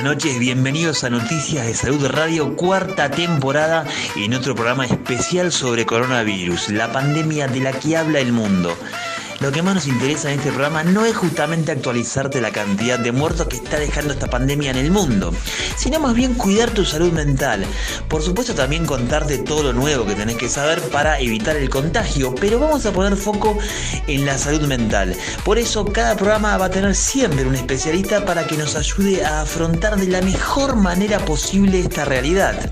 noches, bienvenidos a Noticias de Salud Radio, cuarta temporada, en otro programa especial sobre coronavirus, la pandemia de la que habla el mundo. Lo que más nos interesa en este programa no es justamente actualizarte la cantidad de muertos que está dejando esta pandemia en el mundo, sino más bien cuidar tu salud mental. Por supuesto también contarte todo lo nuevo que tenés que saber para evitar el contagio, pero vamos a poner foco en la salud mental. Por eso cada programa va a tener siempre un especialista para que nos ayude a afrontar de la mejor manera posible esta realidad.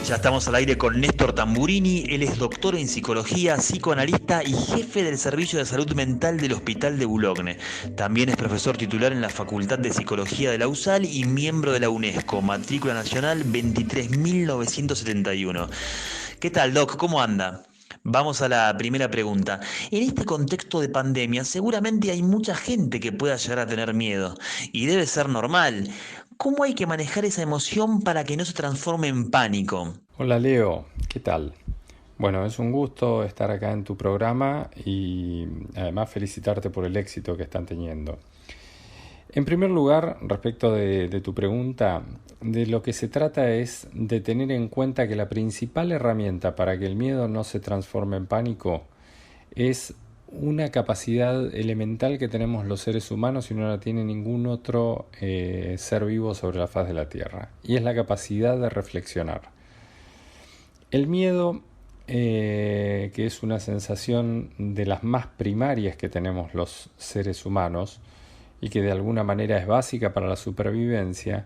Ya estamos al aire con Néstor Tamburini, él es doctor en psicología, psicoanalista y jefe del servicio de salud mental del Hospital de Boulogne. También es profesor titular en la Facultad de Psicología de la USAL y miembro de la UNESCO, matrícula nacional 23.971. ¿Qué tal, Doc? ¿Cómo anda? Vamos a la primera pregunta. En este contexto de pandemia, seguramente hay mucha gente que pueda llegar a tener miedo, y debe ser normal. ¿Cómo hay que manejar esa emoción para que no se transforme en pánico? Hola Leo, ¿qué tal? Bueno, es un gusto estar acá en tu programa y además felicitarte por el éxito que están teniendo. En primer lugar, respecto de tu pregunta, de lo que se trata es de tener en cuenta que la principal herramienta para que el miedo no se transforme en pánico es una capacidad elemental que tenemos los seres humanos y no la tiene ningún otro ser vivo sobre la faz de la Tierra, y es la capacidad de reflexionar. El miedo, que es una sensación de las más primarias que tenemos los seres humanos y que de alguna manera es básica para la supervivencia,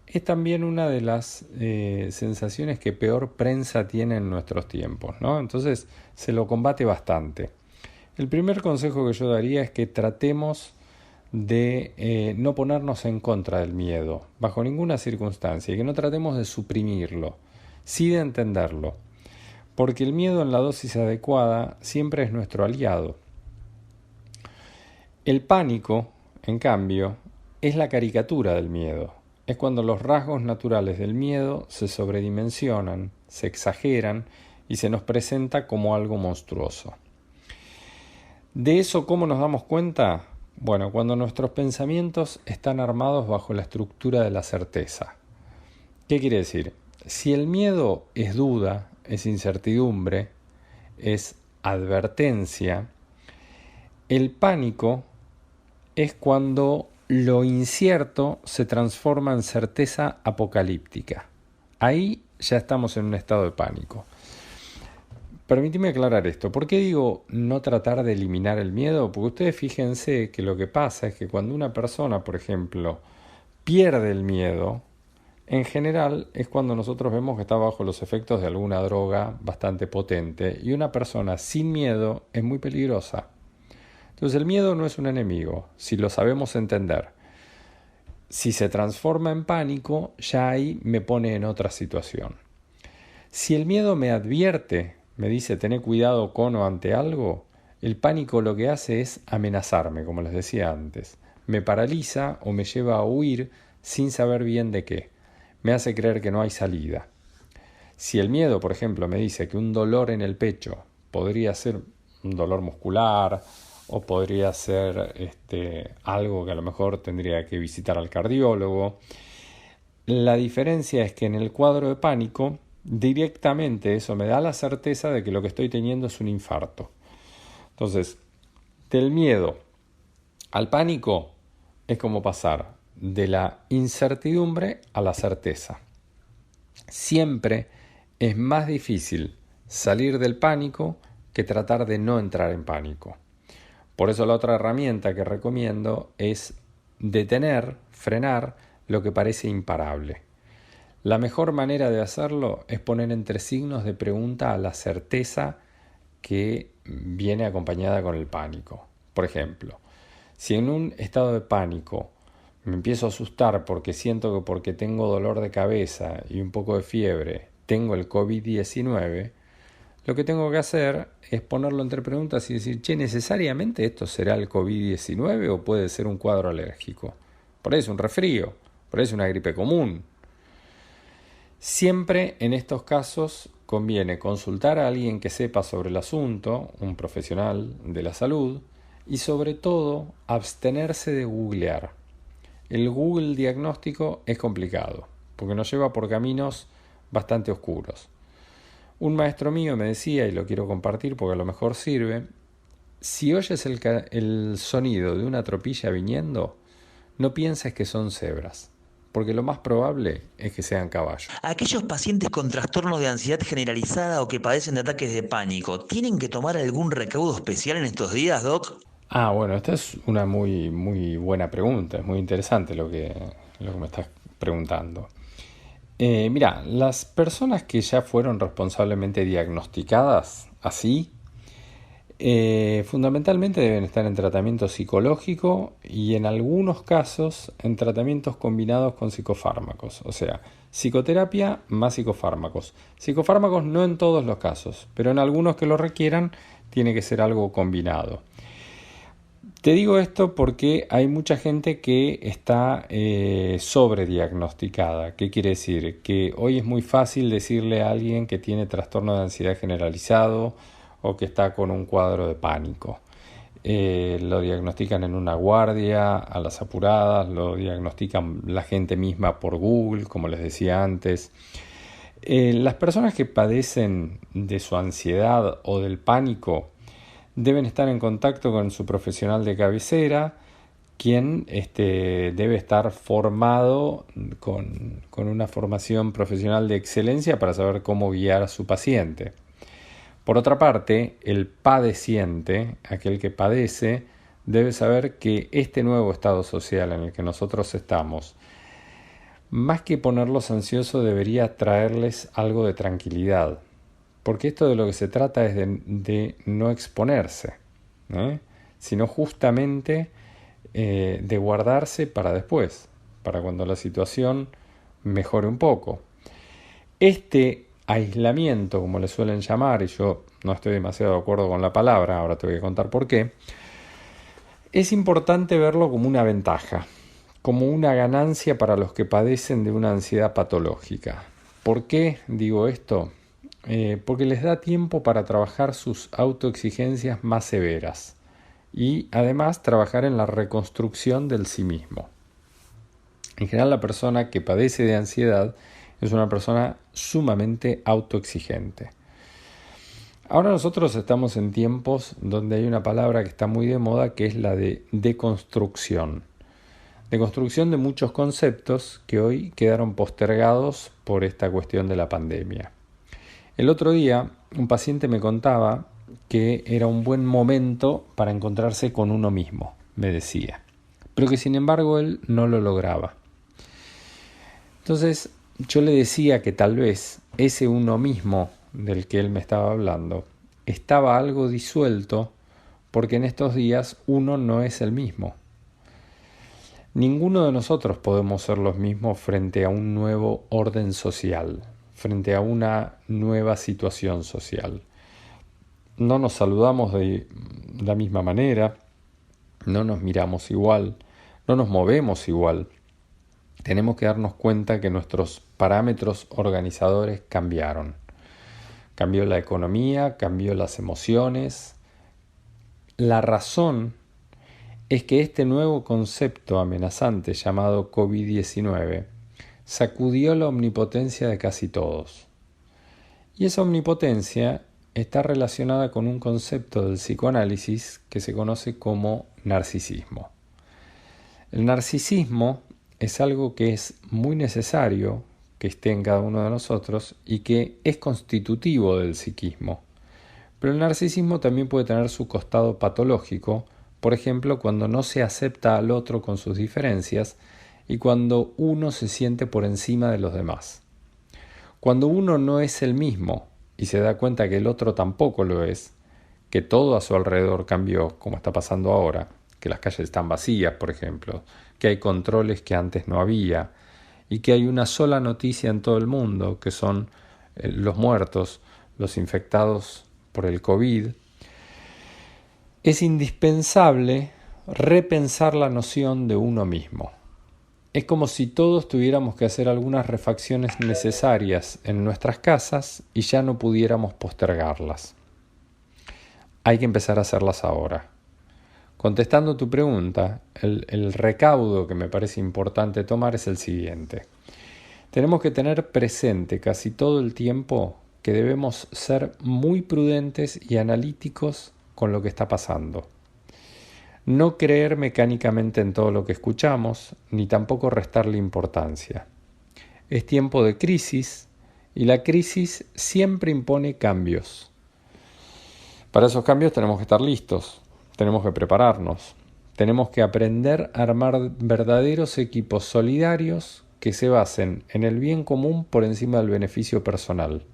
es también una de las sensaciones que peor prensa tiene en nuestros tiempos, ¿no? Entonces se lo combate bastante. El primer consejo que yo daría es que tratemos de no ponernos en contra del miedo, bajo ninguna circunstancia, y que no tratemos de suprimirlo, sí de entenderlo, porque el miedo en la dosis adecuada siempre es nuestro aliado. El pánico, en cambio, es la caricatura del miedo. Es cuando los rasgos naturales del miedo se sobredimensionan, se exageran y se nos presenta como algo monstruoso. ¿De eso cómo nos damos cuenta? Bueno, cuando nuestros pensamientos están armados bajo la estructura de la certeza. ¿Qué quiere decir? Si el miedo es duda, es incertidumbre, es advertencia, el pánico es cuando lo incierto se transforma en certeza apocalíptica. Ahí ya estamos en un estado de pánico. Permíteme aclarar esto. ¿Por qué digo no tratar de eliminar el miedo? Porque ustedes fíjense que lo que pasa es que cuando una persona, por ejemplo, pierde el miedo, en general es cuando nosotros vemos que está bajo los efectos de alguna droga bastante potente, y una persona sin miedo es muy peligrosa. Entonces el miedo no es un enemigo, si lo sabemos entender. Si se transforma en pánico, ya ahí me pone en otra situación. Si el miedo me advierte, me dice tener cuidado con o ante algo, el pánico lo que hace es amenazarme, como les decía antes. Me paraliza o me lleva a huir sin saber bien de qué. Me hace creer que no hay salida. Si el miedo, por ejemplo, me dice que un dolor en el pecho podría ser un dolor muscular o podría ser algo que a lo mejor tendría que visitar al cardiólogo, la diferencia es que en el cuadro de pánico directamente eso me da la certeza de que lo que estoy teniendo es un infarto. Entonces, del miedo al pánico es como pasar de la incertidumbre a la certeza. Siempre es más difícil salir del pánico que tratar de no entrar en pánico. Por eso la otra herramienta que recomiendo es detener, frenar lo que parece imparable. La mejor manera de hacerlo es poner entre signos de pregunta a la certeza que viene acompañada con el pánico. Por ejemplo, si en un estado de pánico me empiezo a asustar porque siento que porque tengo dolor de cabeza y un poco de fiebre tengo el COVID-19, lo que tengo que hacer es ponerlo entre preguntas y decir, ¿necesariamente esto será el COVID-19 o puede ser un cuadro alérgico? Por ahí es un resfrío, por ahí es una gripe común. Siempre en estos casos conviene consultar a alguien que sepa sobre el asunto, un profesional de la salud, y sobre todo abstenerse de googlear. El Google diagnóstico es complicado, porque nos lleva por caminos bastante oscuros. Un maestro mío me decía, y lo quiero compartir porque a lo mejor sirve, si oyes el sonido de una tropilla viniendo, no pienses que son cebras, porque lo más probable es que sean caballos. Aquellos pacientes con trastornos de ansiedad generalizada o que padecen de ataques de pánico, ¿tienen que tomar algún recaudo especial en estos días, Doc? Bueno, esta es una muy, muy buena pregunta, es muy interesante lo que me estás preguntando. Mira, las personas que ya fueron responsablemente diagnosticadas así, fundamentalmente deben estar en tratamiento psicológico y en algunos casos en tratamientos combinados con psicofármacos, o sea, psicoterapia más psicofármacos. Psicofármacos no en todos los casos, pero en algunos que lo requieran tiene que ser algo combinado. Te digo esto porque hay mucha gente que está sobrediagnosticada. ¿Qué quiere decir? Que hoy es muy fácil decirle a alguien que tiene trastorno de ansiedad generalizado o que está con un cuadro de pánico. Lo diagnostican en una guardia, a las apuradas, lo diagnostican la gente misma por Google, como les decía antes. Las personas que padecen de su ansiedad o del pánico deben estar en contacto con su profesional de cabecera, quien debe estar formado con una formación profesional de excelencia para saber cómo guiar a su paciente. Por otra parte, el padeciente, aquel que padece, debe saber que este nuevo estado social en el que nosotros estamos, más que ponerlos ansiosos, debería traerles algo de tranquilidad. Porque esto de lo que se trata es de no exponerse, sino justamente de guardarse para después, para cuando la situación mejore un poco. Este aislamiento, como le suelen llamar, y yo no estoy demasiado de acuerdo con la palabra, ahora te voy a contar por qué, es importante verlo como una ventaja, como una ganancia para los que padecen de una ansiedad patológica. ¿Por qué digo esto? Porque les da tiempo para trabajar sus autoexigencias más severas y además trabajar en la reconstrucción del sí mismo. En general, la persona que padece de ansiedad es una persona sumamente autoexigente. Ahora nosotros estamos en tiempos donde hay una palabra que está muy de moda, que es la de deconstrucción. Deconstrucción de muchos conceptos que hoy quedaron postergados por esta cuestión de la pandemia. El otro día un paciente me contaba que era un buen momento para encontrarse con uno mismo, me decía, pero que sin embargo él no lo lograba. Entonces yo le decía que tal vez ese uno mismo del que él me estaba hablando estaba algo disuelto porque en estos días uno no es el mismo. Ninguno de nosotros podemos ser los mismos frente a un nuevo orden social, frente a una nueva situación social. No nos saludamos de la misma manera, no nos miramos igual, no nos movemos igual. Tenemos que darnos cuenta que nuestros parámetros organizadores cambiaron. Cambió la economía, cambió las emociones. La razón es que este nuevo concepto amenazante llamado COVID-19 sacudió la omnipotencia de casi todos. Y esa omnipotencia está relacionada con un concepto del psicoanálisis que se conoce como narcisismo. El narcisismo es algo que es muy necesario que esté en cada uno de nosotros y que es constitutivo del psiquismo. Pero el narcisismo también puede tener su costado patológico, por ejemplo, cuando no se acepta al otro con sus diferencias y cuando uno se siente por encima de los demás. Cuando uno no es el mismo y se da cuenta que el otro tampoco lo es, que todo a su alrededor cambió, como está pasando ahora, que las calles están vacías, por ejemplo, que hay controles que antes no había y que hay una sola noticia en todo el mundo, que son los muertos, los infectados por el COVID, es indispensable repensar la noción de uno mismo. Es como si todos tuviéramos que hacer algunas refacciones necesarias en nuestras casas y ya no pudiéramos postergarlas. Hay que empezar a hacerlas ahora. Contestando tu pregunta, el recaudo que me parece importante tomar es el siguiente. Tenemos que tener presente casi todo el tiempo que debemos ser muy prudentes y analíticos con lo que está pasando. No creer mecánicamente en todo lo que escuchamos, ni tampoco restarle importancia. Es tiempo de crisis y la crisis siempre impone cambios. Para esos cambios tenemos que estar listos, tenemos que prepararnos, tenemos que aprender a armar verdaderos equipos solidarios que se basen en el bien común por encima del beneficio personal.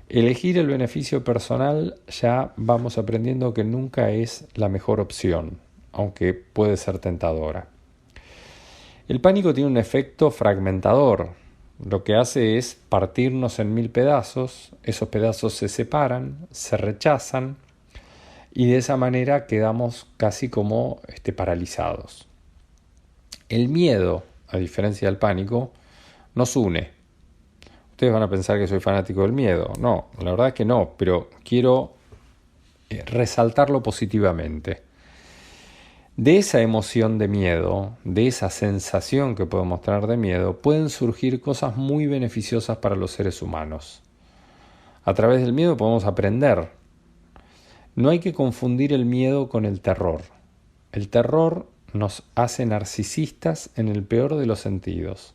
Elegir el beneficio personal ya vamos aprendiendo que nunca es la mejor opción, aunque puede ser tentadora. El pánico tiene un efecto fragmentador. Lo que hace es partirnos en 1000 pedazos, esos pedazos se separan, se rechazan y de esa manera quedamos casi como paralizados. El miedo, a diferencia del pánico, nos une. Ustedes van a pensar que soy fanático del miedo. No, la verdad es que no, pero quiero resaltarlo positivamente. De esa emoción de miedo, de esa sensación que podemos tener de miedo, pueden surgir cosas muy beneficiosas para los seres humanos. A través del miedo podemos aprender. No hay que confundir el miedo con el terror. El terror nos hace narcisistas en el peor de los sentidos.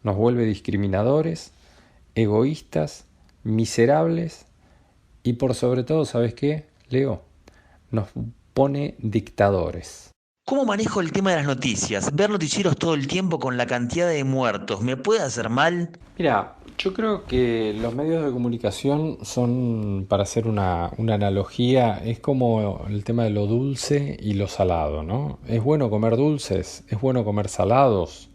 Nos vuelve discriminadores, egoístas, miserables y por sobre todo, ¿sabes qué, Leo? Nos pone dictadores. ¿Cómo manejo el tema de las noticias? Ver noticieros todo el tiempo con la cantidad de muertos, ¿me puede hacer mal? Mira, yo creo que los medios de comunicación son, para hacer una analogía, es como el tema de lo dulce y lo salado, ¿no? ¿Es bueno comer dulces? ¿Es bueno comer salados?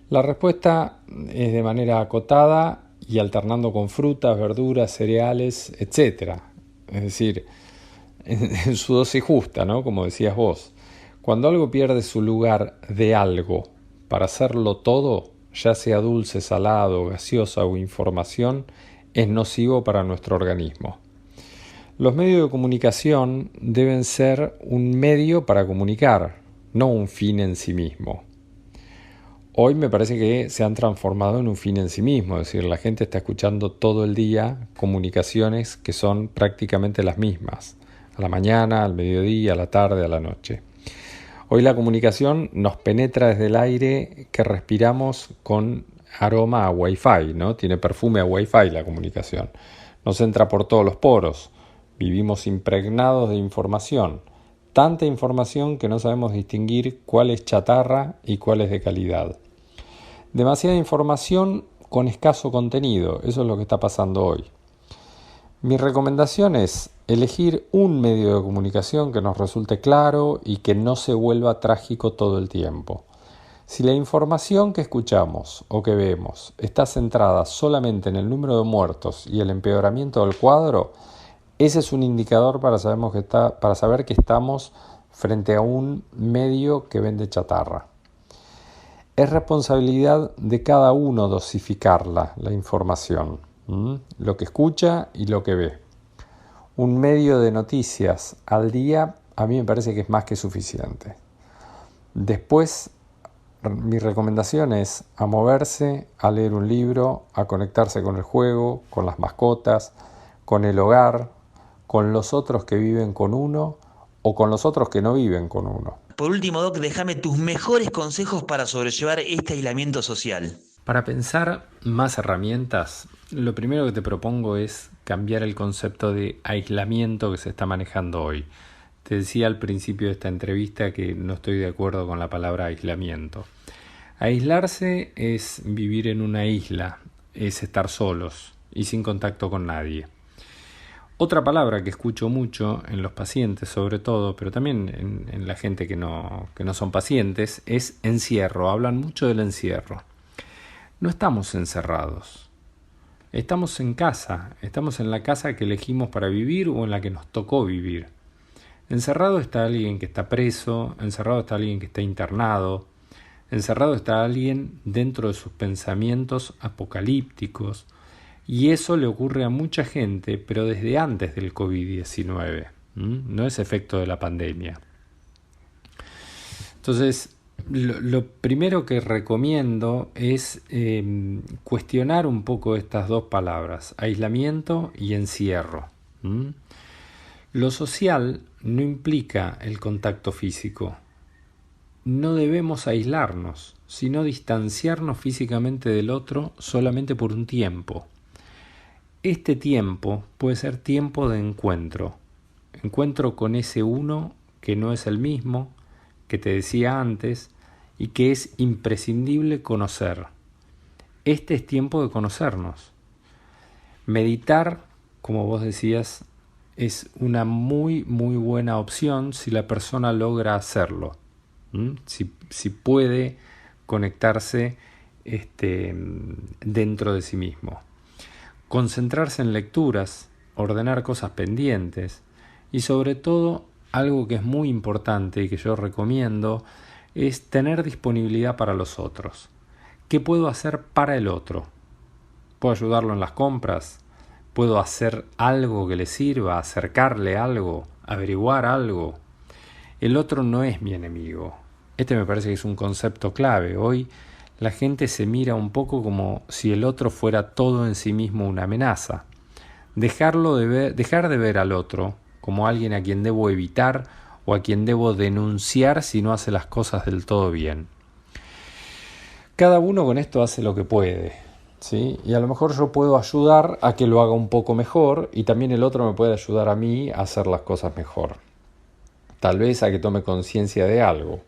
La respuesta es de manera acotada y alternando con frutas, verduras, cereales, etc. Es decir, en su dosis justa, ¿no? Como decías vos. Cuando algo pierde su lugar de algo para hacerlo todo, ya sea dulce, salado, gaseosa o información, es nocivo para nuestro organismo. Los medios de comunicación deben ser un medio para comunicar, no un fin en sí mismo. Hoy me parece que se han transformado en un fin en sí mismo, es decir, la gente está escuchando todo el día comunicaciones que son prácticamente las mismas, a la mañana, al mediodía, a la tarde, a la noche. Hoy la comunicación nos penetra desde el aire que respiramos con aroma a Wi-Fi, ¿no? Tiene perfume a Wi-Fi la comunicación. Nos entra por todos los poros. Vivimos impregnados de información. Tanta información que no sabemos distinguir cuál es chatarra y cuál es de calidad. Demasiada información con escaso contenido. Eso es lo que está pasando hoy. Mi recomendación es elegir un medio de comunicación que nos resulte claro y que no se vuelva trágico todo el tiempo. Si la información que escuchamos o que vemos está centrada solamente en el número de muertos y el empeoramiento del cuadro, ese es un indicador para saber que estamos frente a un medio que vende chatarra. Es responsabilidad de cada uno dosificarla, la información. Lo que escucha y lo que ve. Un medio de noticias al día a mí me parece que es más que suficiente. Después, mi recomendación es a moverse, a leer un libro, a conectarse con el juego, con las mascotas, con el hogar, con los otros que viven con uno o con los otros que no viven con uno. Por último, Doc, déjame tus mejores consejos para sobrellevar este aislamiento social. Para pensar más herramientas, lo primero que te propongo es cambiar el concepto de aislamiento que se está manejando hoy. Te decía al principio de esta entrevista que no estoy de acuerdo con la palabra aislamiento. Aislarse es vivir en una isla, es estar solos y sin contacto con nadie. Otra palabra que escucho mucho en los pacientes sobre todo, pero también en la gente que no son pacientes, es encierro. Hablan mucho del encierro. No estamos encerrados. Estamos en casa. Estamos en la casa que elegimos para vivir o en la que nos tocó vivir. Encerrado está alguien que está preso, encerrado está alguien que está internado, encerrado está alguien dentro de sus pensamientos apocalípticos. Y eso le ocurre a mucha gente, pero desde antes del COVID-19. No es efecto de la pandemia. Entonces, lo primero que recomiendo es cuestionar un poco estas dos palabras, aislamiento y encierro. Lo social no implica el contacto físico. No debemos aislarnos, sino distanciarnos físicamente del otro solamente por un tiempo. Este tiempo puede ser tiempo de encuentro con ese uno que no es el mismo, que te decía antes, y que es imprescindible conocer. Este es tiempo de conocernos. Meditar, como vos decías, es una muy, muy buena opción si la persona logra hacerlo. Si puede conectarse dentro de sí mismo. Concentrarse en lecturas, ordenar cosas pendientes y sobre todo algo que es muy importante y que yo recomiendo es tener disponibilidad para los otros. ¿Qué puedo hacer para el otro? ¿Puedo ayudarlo en las compras? ¿Puedo hacer algo que le sirva? ¿Acercarle algo? ¿Averiguar algo? El otro no es mi enemigo. Este me parece que es un concepto clave. Hoy la gente se mira un poco como si el otro fuera todo en sí mismo una amenaza. Dejar de ver al otro como alguien a quien debo evitar o a quien debo denunciar si no hace las cosas del todo bien. Cada uno con esto hace lo que puede, ¿sí? Y a lo mejor yo puedo ayudar a que lo haga un poco mejor y también el otro me puede ayudar a mí a hacer las cosas mejor. Tal vez a que tome conciencia de algo.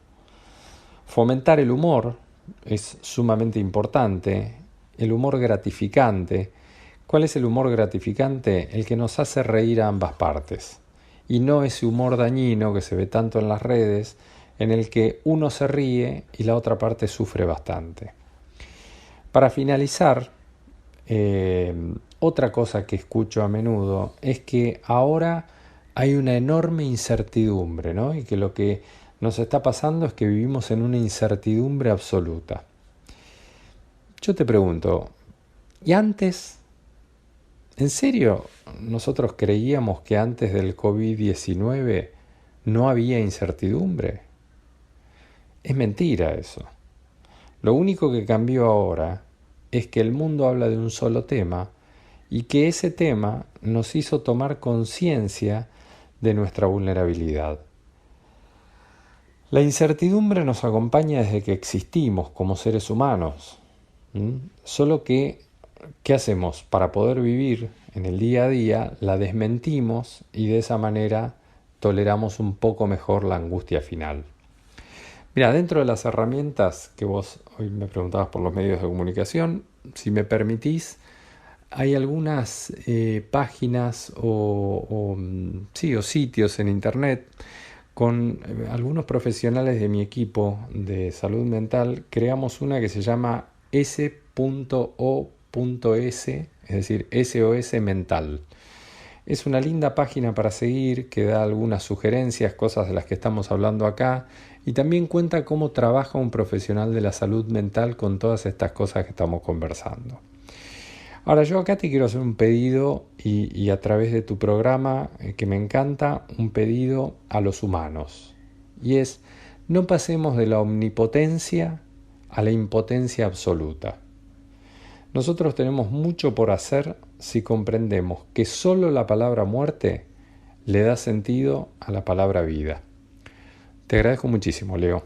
Fomentar el humor es sumamente importante, el humor gratificante. ¿Cuál es el humor gratificante? El que nos hace reír a ambas partes. Y no ese humor dañino que se ve tanto en las redes, en el que uno se ríe y la otra parte sufre bastante. Para finalizar, otra cosa que escucho a menudo es que ahora hay una enorme incertidumbre, ¿no? Y que lo que nos está pasando es que vivimos en una incertidumbre absoluta. Yo te pregunto, ¿y antes? ¿En serio nosotros creíamos que antes del COVID-19 no había incertidumbre? Es mentira eso. Lo único que cambió ahora es que el mundo habla de un solo tema y que ese tema nos hizo tomar conciencia de nuestra vulnerabilidad. La incertidumbre nos acompaña desde que existimos como seres humanos. Solo que, ¿qué hacemos? Para poder vivir en el día a día, la desmentimos y de esa manera toleramos un poco mejor la angustia final. Mira, dentro de las herramientas que vos hoy me preguntabas por los medios de comunicación, si me permitís, hay algunas páginas o sitios en internet con algunos profesionales de mi equipo de salud mental. Creamos una que se llama S.O.S, es decir, SOS Mental. Es una linda página para seguir que da algunas sugerencias, cosas de las que estamos hablando acá, y también cuenta cómo trabaja un profesional de la salud mental con todas estas cosas que estamos conversando. Ahora yo acá te quiero hacer un pedido y a través de tu programa, que me encanta, un pedido a los humanos. Y es, no pasemos de la omnipotencia a la impotencia absoluta. Nosotros tenemos mucho por hacer si comprendemos que solo la palabra muerte le da sentido a la palabra vida. Te agradezco muchísimo, Leo.